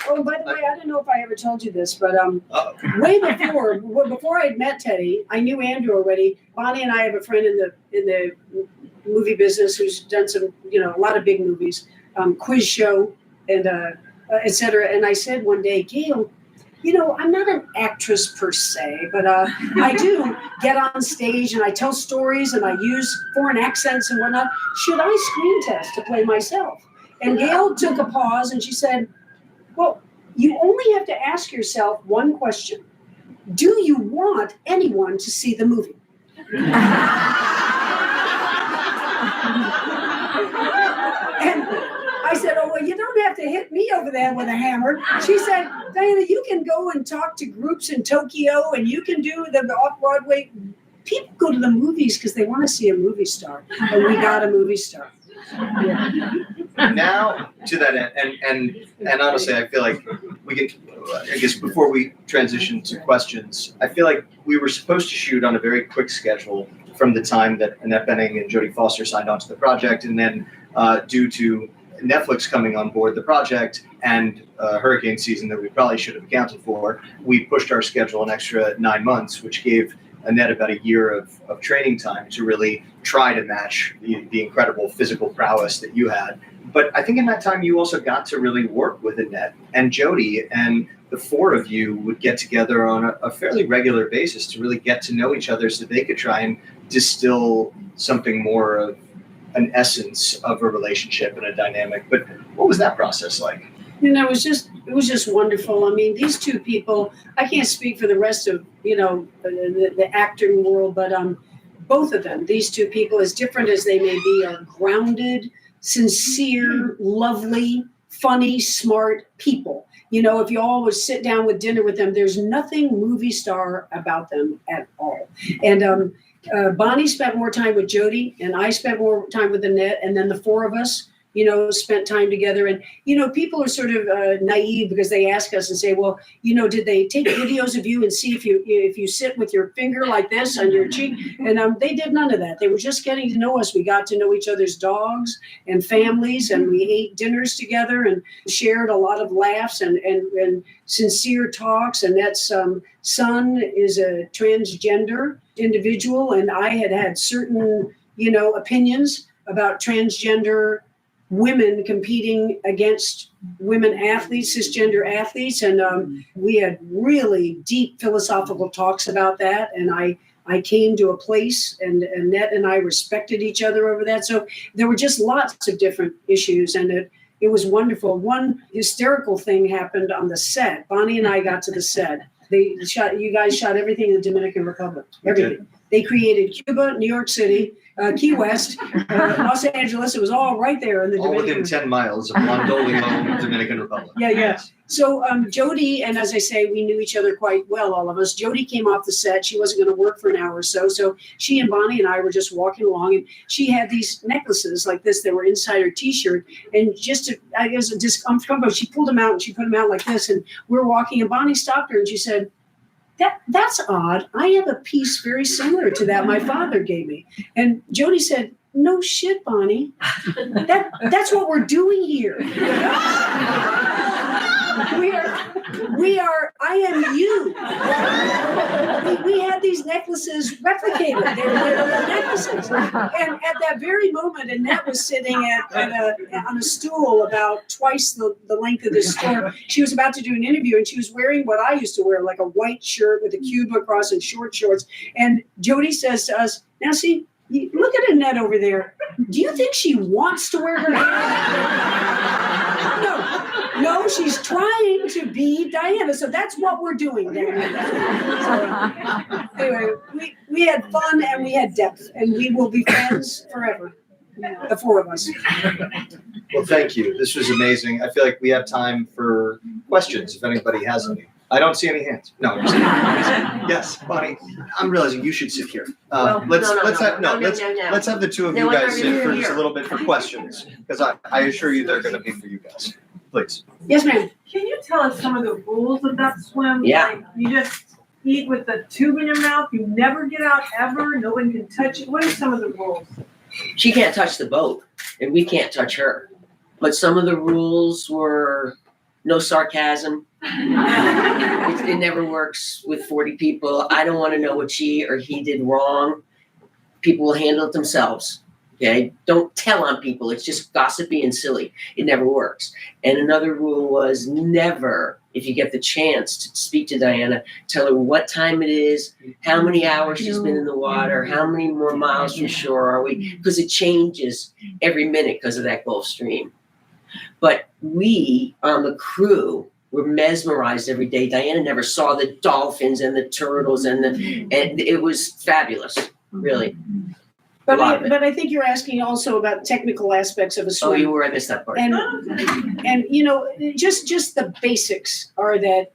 S4: Oh, by the way, I don't know if I ever told you this, but way before I had met Teddy, I knew Andrew already. Bonnie and I have a friend in the movie business who's done some, a lot of big movies, quiz show and et cetera. And I said one day, Gail, I'm not an actress per se, but I do get on stage and I tell stories and I use foreign accents and whatnot. Should I screen test to play myself? And Gail took a pause and she said, well, you only have to ask yourself one question. Do you want anyone to see the movie? And I said, oh, well, you don't have to hit me over there with a hammer. She said, Diana, you can go and talk to groups in Tokyo and you can do the off-Broadway. People go to the movies because they want to see a movie star. And we got a movie star. Yeah.
S3: Now to that end, and honestly, I feel like we can, I guess before we transition to questions, I feel like we were supposed to shoot on a very quick schedule from the time that Annette Bening and Jodie Foster signed on to the project, and then due to Netflix coming on board the project and hurricane season that we probably should have accounted for, we pushed our schedule an extra 9 months, which gave Annette about a year of training time to really try to match the incredible physical prowess that you had. But I think in that time you also got to really work with Annette and Jodie, and the four of you would get together on a fairly regular basis to really get to know each other so they could try and distill something more of an essence of a relationship and a dynamic. But what was that process like?
S4: It was just wonderful. I mean, these two people, I can't speak for the rest of, the acting world, but both of them, these two people, as different as they may be, are grounded, sincere, lovely, funny, smart people. If you always sit down with dinner with them, there's nothing movie star about them at all. And Bonnie spent more time with Jodie, and I spent more time with Annette, and then the four of us, spent time together. And, people are sort of naive because they ask us and say, well, did they take videos of you and see if you sit with your finger like this on your cheek? And they did none of that. They were just getting to know us. We got to know each other's dogs and families, and we ate dinners together and shared a lot of laughs and sincere talks. Annette's son is a transgender individual, and I had certain, opinions about transgender women competing against women athletes, cisgender athletes. And we had really deep philosophical talks about that. And I came to a place, and Annette and I respected each other over that. So there were just lots of different issues, and it was wonderful. One hysterical thing happened on the set. Bonnie and I got to the set. You guys shot everything in the Dominican Republic, everything. They created Cuba, New York City, Key West, Los Angeles. It was all right there in the
S3: all
S4: Dominican
S3: within 10 miles of Mondolio, Dominican Republic.
S4: Yeah. So Jodie, and as I say, we knew each other quite well, all of us. Jodie came off the set. She wasn't going to work for an hour or so. So she and Bonnie and I were just walking along, and she had these necklaces like this that were inside her T-shirt. And I guess uncomfortable, she pulled them out and she put them out like this. And we're walking, and Bonnie stopped her and she said, That's odd. I have a piece very similar to that my father gave me. And Jodie said, no shit, Bonnie. That's what we're doing here. I am you. We had these necklaces replicated. They were necklaces. And at that very moment, Annette was sitting on a stool about twice the length of this store. She was about to do an interview, and she was wearing what I used to wear, like a white shirt with a Cuba across and short shorts. And Jody says to us, now see, look at Annette over there. Do you think she wants to wear her hair? No, she's trying to be Diana. So that's what we're doing there. So, anyway, we had fun and we had depth, and we will be friends forever. The four of us.
S3: Well, thank you. This was amazing. I feel like we have time for questions if anybody has any. I don't see any hands. No, I'm just kidding. Yes, Bonnie. I'm realizing you should sit here. Let's have the two of you guys sit for just a little bit for questions, because I assure you they're going to be for you guys. Please.
S4: Yes, ma'am.
S2: Can you tell us some of the rules of that swim?
S6: Yeah.
S2: Like, you just eat with the tube in your mouth. You never get out ever. No one can touch you. What are some of the rules?
S6: She can't touch the boat, and we can't touch her. But some of the rules were no sarcasm. It never works with 40 people. I don't want to know what she or he did wrong. People will handle it themselves. Okay? Don't tell on people. It's just gossipy and silly. It never works. And another rule was never, if you get the chance to speak to Diana, tell her what time it is, how many hours she's been in the water, how many more miles from shore are we, because it changes every minute because of that Gulf Stream. But we on the crew were mesmerized every day. Diana never saw the dolphins and the turtles and it was fabulous, really.
S4: But I think you're asking also about technical aspects of a swim.
S6: Oh, you were. I missed that part.
S4: And you know, just the basics are that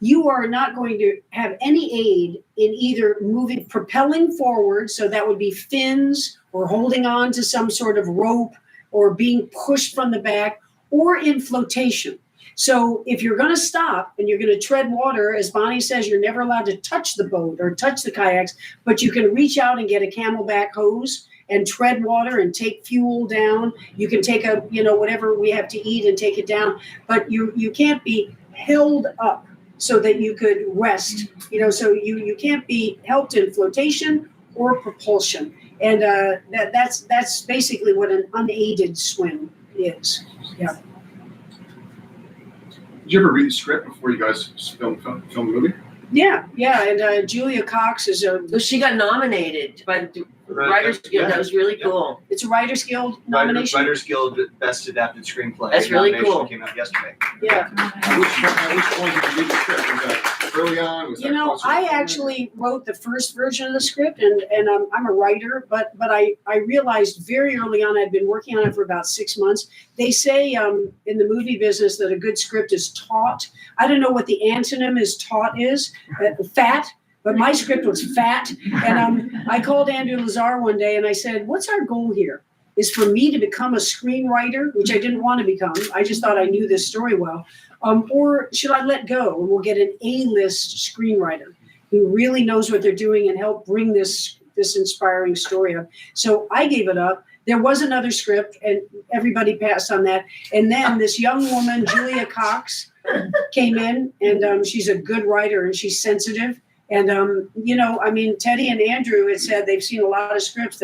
S4: you are not going to have any aid in either propelling forward, so that would be fins or holding on to some sort of rope or being pushed from the back, or in flotation. So if you're going to stop and you're going to tread water, as Bonnie says, you're never allowed to touch the boat or touch the kayaks, but you can reach out and get a Camelback hose and tread water and take fuel down. You can take whatever we have to eat and take it down, but you can't be held up so that you could rest, so you can't be helped in flotation or propulsion. And that's basically what an unaided swim is. Yeah.
S7: Did you ever read the script before you guys film the movie?
S4: Yeah, and Julia Cox is
S6: She got nominated by the Writers Guild. That was really cool.
S4: It's a Writers Guild nomination.
S3: Writers Guild Best Adapted Screenplay.
S6: That's really cool.
S3: Came out yesterday.
S4: Yeah.
S7: At which point did you read the script? Was that early on? Was that closer?
S4: I actually wrote the first version of the script, and I'm a writer, but I realized very early on, I'd been working on it for about 6 months. They say in the movie business that a good script is taught. I don't know what the antonym is taught is, fat. But my script was fat. And I called Andrew Lazar one day and I said, what's our goal here? Is for me to become a screenwriter, which I didn't want to become. I just thought I knew this story well. Or should I let go and we'll get an A-list screenwriter who really knows what they're doing and help bring this inspiring story up. So I gave it up. There was another script and everybody passed on that. And then this young woman, Julia Cox, came in and she's a good writer and she's sensitive. And, Teddy and Andrew had said they've seen a lot of scripts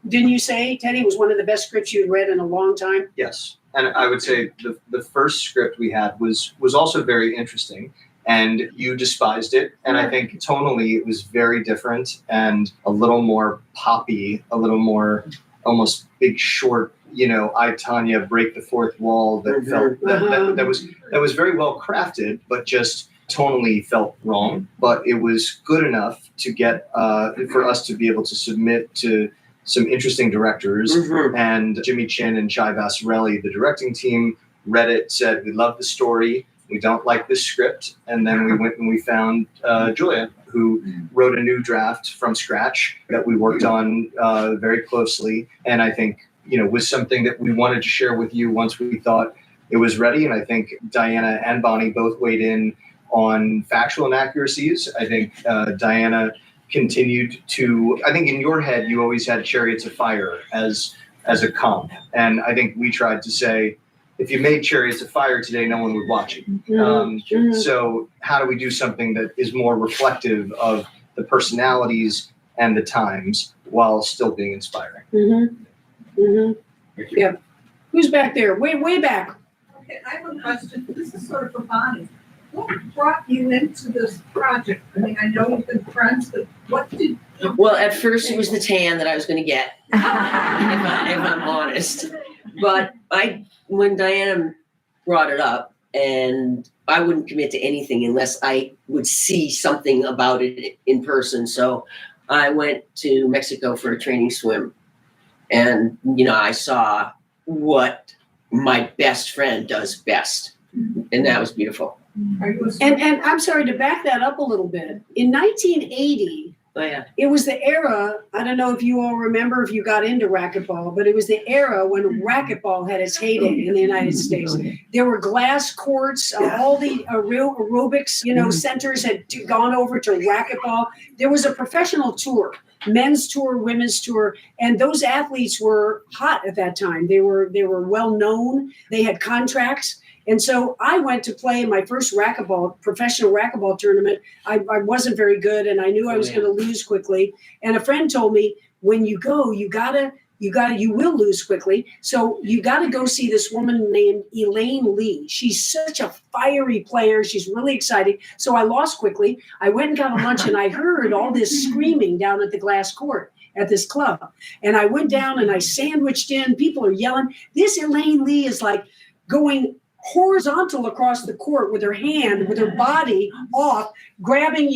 S4: didn't you say, Teddy, was one of the best scripts you'd read in a long time?
S3: Yes. And I would say the first script we had was also very interesting, and you despised it. And I think tonally it was very different and a little more poppy, a little more almost Big Short, I, Tanya, break the fourth wall that felt that was very well crafted, but just tonally felt wrong, but it was good enough to get for us to be able to submit to some interesting directors. And Jimmy Chin and Chai Bassarelli, the directing team, read it, said, we love the story, we don't like this script. And then we went and we found Julia, who wrote a new draft from scratch that we worked on very closely. And I think, was something that we wanted to share with you once we thought it was ready. And I think Diana and Bonnie both weighed in on factual inaccuracies. I think Diana continued to, I think in your head, you always had Chariots of Fire as a comp. And I think we tried to say, if you made Chariots of Fire today, no one would watch it. So how do we do something that is more reflective of the personalities and the times while still being inspiring?
S4: Yeah. Who's back there? Way back.
S2: Okay, I have a question. This is sort of for Bonnie. What brought you into this project? I mean, I know you've been friends, but what did...
S6: Well, at first it was the tan that I was going to get, if I'm honest. But when Diana brought it up, and I wouldn't commit to anything unless I would see something about it in person. So I went to Mexico for a training swim. And, I saw what my best friend does best. And that was beautiful.
S4: And I'm sorry to back that up a little bit. In 1980,
S6: Oh, yeah.
S4: it was the era, I don't know if you all remember if you got into racquetball, but it was the era when racquetball had its heyday in the United States. There were glass courts, all the aerobics, centers had gone over to racquetball. There was a professional tour, men's tour, women's tour, and those athletes were hot at that time. They were well known. They had contracts. And so I went to play in my first professional racquetball tournament. I wasn't very good, and I knew I was going to lose quickly. And a friend told me, when you go, you will lose quickly. So you got to go see this woman named Elaine Lee. She's such a fiery player. She's really exciting. So I lost quickly. I went and got a lunch, and I heard all this screaming down at the glass court at this club. And I went down and I sandwiched in. People are yelling. This Elaine Lee is like going horizontal across the court with her body off, grabbing,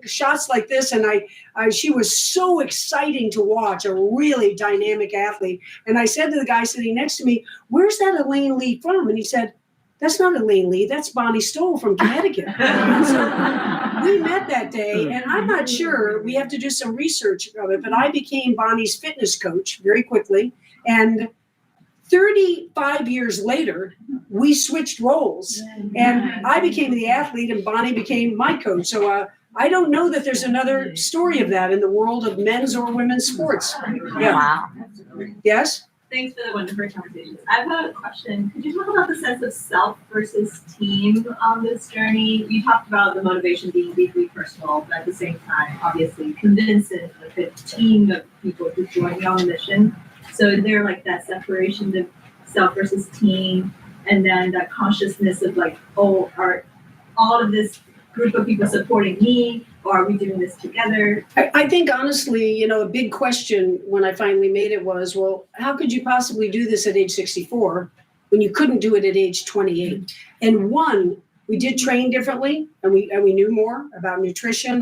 S4: shots like this. And she was so exciting to watch, a really dynamic athlete. And I said to the guy sitting next to me, "Where's that Elaine Lee from?" And he said, "That's not Elaine Lee, that's Bonnie Stoll from Connecticut." So we met that day, and I'm not sure, we have to do some research of it, but I became Bonnie's fitness coach very quickly. And 35 years later, we switched roles, and I became the athlete and Bonnie became my coach. So I don't know that there's another story of that in the world of men's or women's sports. Yeah.
S1: Wow.
S4: Yes?
S8: Thanks for the wonderful conversations. I have a question. Could you talk about the sense of self versus team on this journey? You talked about the motivation being deeply personal, but at the same time, obviously convincing a team of people to join you on the mission. So is there like that separation of self versus team, and then that consciousness of like, oh, are all of this group of people supporting me, or are we doing this together?
S4: I think honestly, a big question when I finally made it was, well, how could you possibly do this at age 64 when you couldn't do it at age 28? And one, we did train differently, and we knew more about nutrition.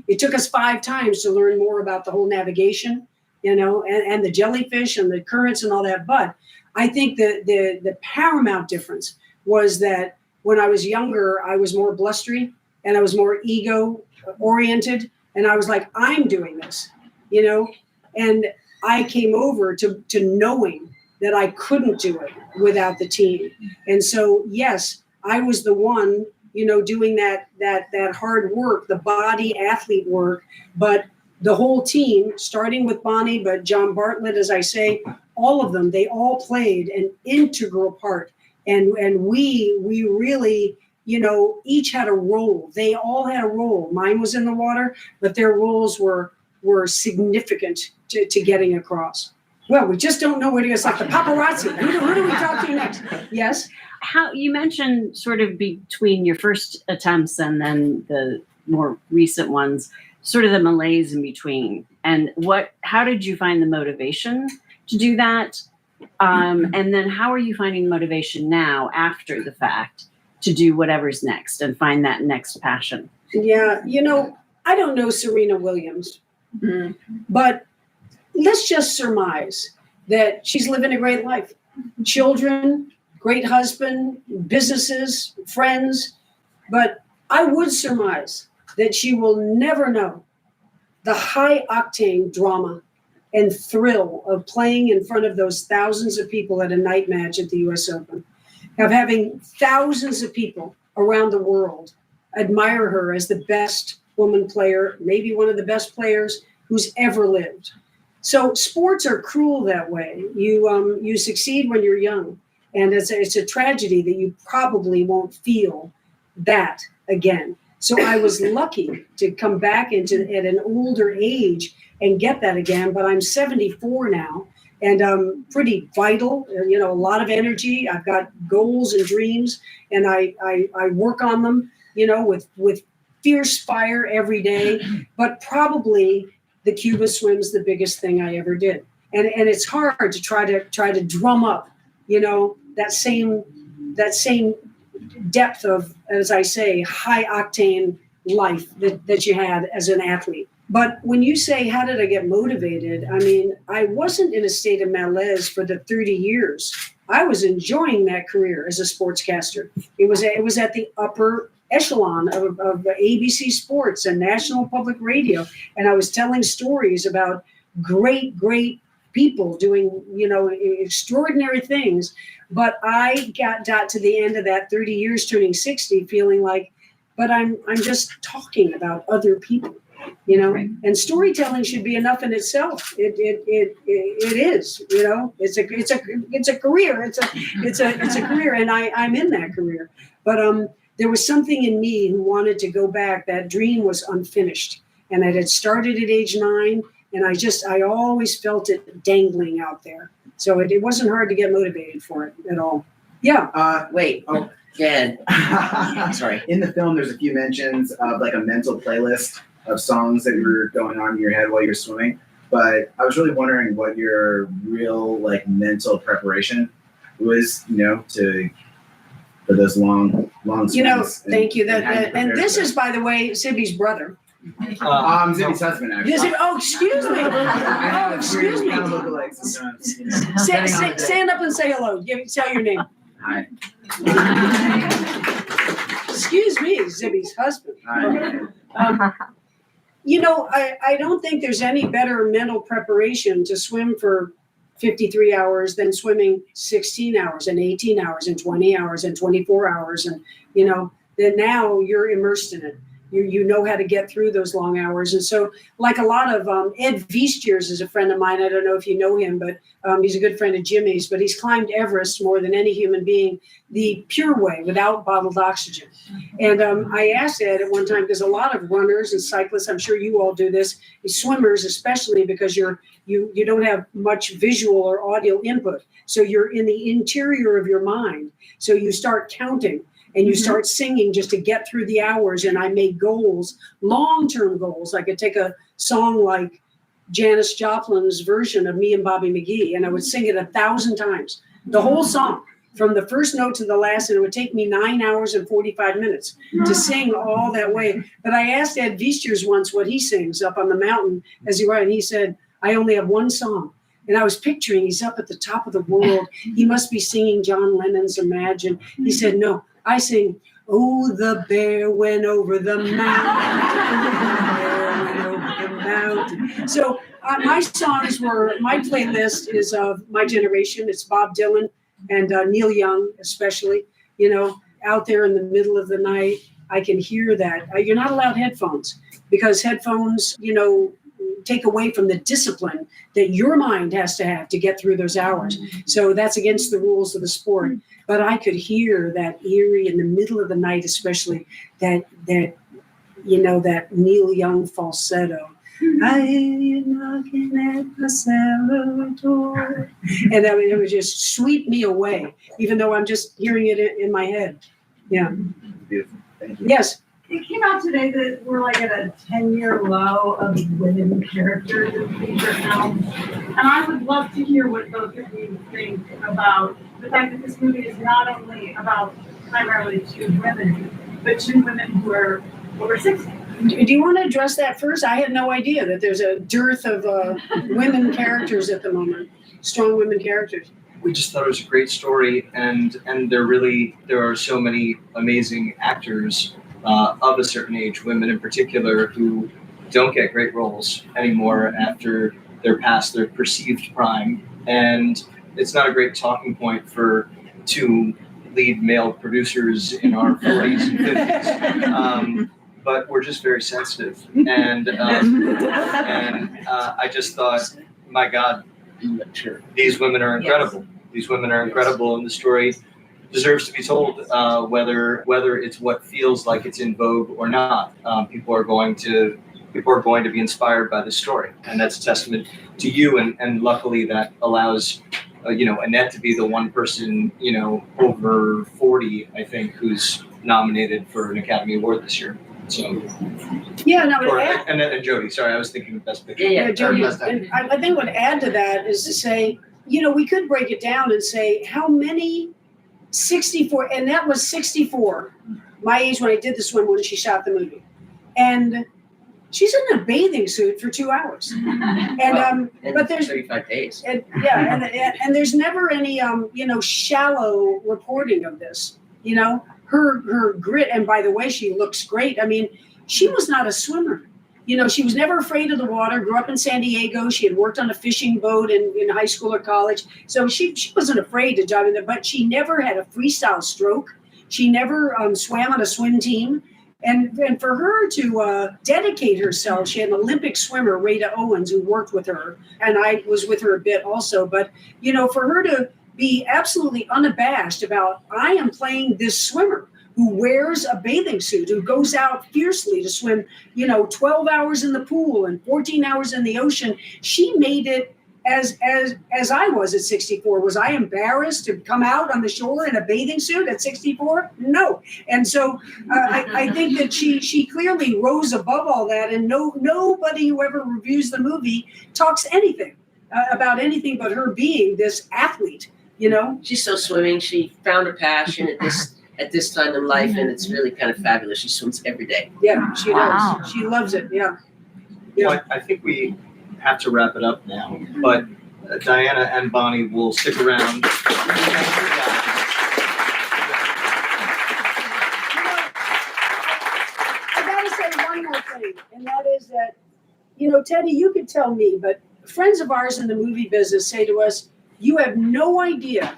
S4: It took us 5 times to learn more about the whole navigation, and the jellyfish and the currents and all that. But I think the paramount difference was that when I was younger, I was more blustery and I was more ego oriented. And I was like, I'm doing this, and I came over to knowing that I couldn't do it without the team. And so, yes, I was the one, doing that hard work, the body athlete work, but the whole team, starting with Bonnie, but John Bartlett, as I say, all of them, they all played an integral part. And we really, each had a role. They all had a role. Mine was in the water, but their roles were significant to getting across. Well, we just don't know where to go. It's like the paparazzi. Who do we talk to next? Yes?
S9: How you mentioned sort of between your first attempts and then the more recent ones, sort of the malaise in between. And how did you find the motivation to do that? And then how are you finding motivation now after the fact to do whatever's next and find that next passion?
S4: Yeah, I don't know Serena Williams, but let's just surmise that she's living a great life. Children, great husband, businesses, friends. But I would surmise that she will never know the high octane drama and thrill of playing in front of those thousands of people at a night match at the US Open, of having thousands of people around the world admire her as the best woman player, maybe one of the best players who's ever lived. So sports are cruel that way. You succeed when you're young. And it's a tragedy that you probably won't feel that again. So I was lucky to come back at an older age and get that again, but I'm 74 now and I'm pretty vital, a lot of energy. I've got goals and dreams and I work on them, with fierce fire every day, but probably the Cuba swim's the biggest thing I ever did. And it's hard to try to drum up, that same depth of, as I say, high octane life that you had as an athlete. But when you say, how did I get motivated? I mean, I wasn't in a state of malaise for the 30 years. I was enjoying that career as a sportscaster. It was at the upper echelon of ABC Sports and National Public Radio. And I was telling stories about great people doing, extraordinary things. But I got to the end of that 30 years, turning 60, feeling like, but I'm just talking about other people,
S1: Right.
S4: and storytelling should be enough in itself. It is, it's a career. It's a career. And I'm in that career. But there was something in me who wanted to go back. That dream was unfinished. And it had started at age 9. And I always felt it dangling out there. So it wasn't hard to get motivated for it at all. Yeah.
S6: Wait. Oh, Jen. Sorry.
S10: In the film, there's a few mentions of like a mental playlist of songs that were going on in your head while you're swimming. But I was really wondering what your real like mental preparation was, for those long swims.
S4: Thank you. And this
S10: is
S4: is, by the way, Zibby's brother.
S10: Zibby's husband, actually.
S4: Excuse me. Oh, excuse me.
S10: Kind of lookalikes sometimes.
S4: Stand up and say hello. Tell your name.
S10: Hi.
S4: Excuse me, Zibby's husband.
S10: Hi.
S4: I don't think there's any better mental preparation to swim for 53 hours than swimming 16 hours and 18 hours and 20 hours and 24 hours. And, then now you're immersed in it. You know how to get through those long hours. And so like a lot of Ed Viestiers is a friend of mine. I don't know if you know him, but he's a good friend of Jimmy's, but he's climbed Everest more than any human being the pure way without bottled oxygen. And I asked Ed at one time, because a lot of runners and cyclists, I'm sure you all do this, swimmers especially, because you don't have much visual or audio input. So you're in the interior of your mind. So you start counting. And you start singing just to get through the hours. And I made goals, long-term goals. I could take a song like Janis Joplin's version of Me and Bobby McGee, and I would sing it 1,000 times, the whole song, from the first note to the last. And it would take me 9 hours and 45 minutes to sing all that way. But I asked Ed Viestiers once what he sings up on the mountain as he went, and he said, I only have one song. And I was picturing he's up at the top of the world. He must be singing John Lennon's Imagine. He said, no. I sing, oh, the bear went over the mountain. So my songs my playlist is of my generation. It's Bob Dylan and Neil Young, especially, out there in the middle of the night. I can hear that. You're not allowed headphones because headphones, take away from the discipline that your mind has to have to get through those hours. So that's against the rules of the sport. But I could hear that eerie in the middle of the night, especially that Neil Young falsetto. I hear you knocking at the cellar door. And it would just sweep me away, even though I'm just hearing it in my head. Yeah.
S10: Beautiful. Thank you.
S4: Yes.
S2: It came out today that we're like at a 10-year low of women characters in feature films. And I would love to hear what both of you think about the fact that this movie is not only about primarily 2 women, but 2 women who are over 60.
S4: Do you want to address that first? I had no idea that there's a dearth of women characters at the moment, strong women characters.
S11: We just thought it was a great story, and there are so many amazing actors of a certain age, women in particular, who don't get great roles anymore after they're past their perceived prime. And it's not a great talking point for 2 lead male producers in our 40s and 50s. But we're just very sensitive. And I just thought, my God, these women are incredible. These women are incredible, and the story deserves to be told, whether it's what feels like it's in vogue or not. People are going to be inspired by the story, and that's a testament to you. And luckily, that allows Annette to be the one person over 40, I think, who's nominated for an Academy Award this year. So
S4: Yeah, no,
S11: and Jodie. Sorry, I was thinking of Best Picture.
S4: Yeah, Jody, and I think what add to that is to say, we could break it down and say how many 64, and that was 64, my age when I did the swim when she shot the movie, and she's in a bathing suit for 2 hours, and but there's
S6: 35 days.
S4: And there's never any shallow reporting of this. Her grit, and by the way, she looks great. I mean, she was not a swimmer. She was never afraid of the water, grew up in San Diego. She had worked on a fishing boat in high school or college. So she wasn't afraid to dive in there, but she never had a freestyle stroke. She never swam on a swim team. And for her to dedicate herself, she had an Olympic swimmer, Rada Owens, who worked with her. And I was with her a bit also. But, for her to be absolutely unabashed about, I am playing this swimmer who wears a bathing suit, who goes out fiercely to swim, 12 hours in the pool and 14 hours in the ocean. She made it as I was at 64. Was I embarrassed to come out on the shore in a bathing suit at 64? No. And so I think that she clearly rose above all that, and nobody who ever reviews the movie talks anything about anything but her being this athlete,
S6: She's so swimming. She found a passion at this time in life, and it's really kind of fabulous. She swims every day.
S4: Yeah, she
S9: Wow.
S4: does. She loves it. Yeah.
S11: Well, I think we have to wrap it up now, but Diana and Bonnie will stick around.
S4: I gotta say one more thing, and that is that, Teddy, you could tell me, but friends of ours in the movie business say to us, you have no idea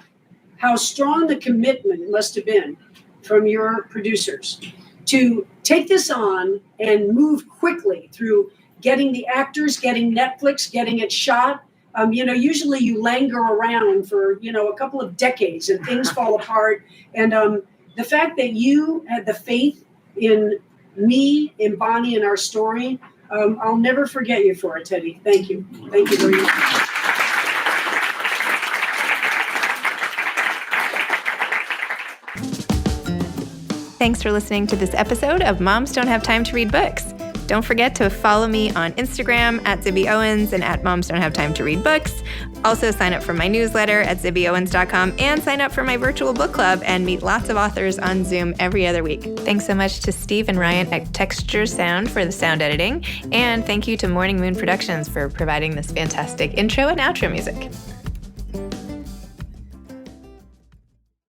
S4: how strong the commitment must have been from your producers to take this on and move quickly through getting the actors, getting Netflix, getting it shot. Usually you linger around for, a couple of decades and things fall apart. And the fact that you had the faith in me, in Bonnie, and our story, I'll never forget you for it, Teddy. Thank you. Thank you very much.
S1: Thanks for listening to this episode of Moms Don't Have Time to Read Books. Don't forget to follow me on Instagram at Zibby Owens and at Moms Don't Have Time to Read Books. Also sign up for my newsletter at zibbyowens.com and sign up for my virtual book club and meet lots of authors on Zoom every other week. Thanks so much to Steve and Ryan at Texture Sound for the sound editing. And thank you to Morning Moon Productions for providing this fantastic intro and outro music.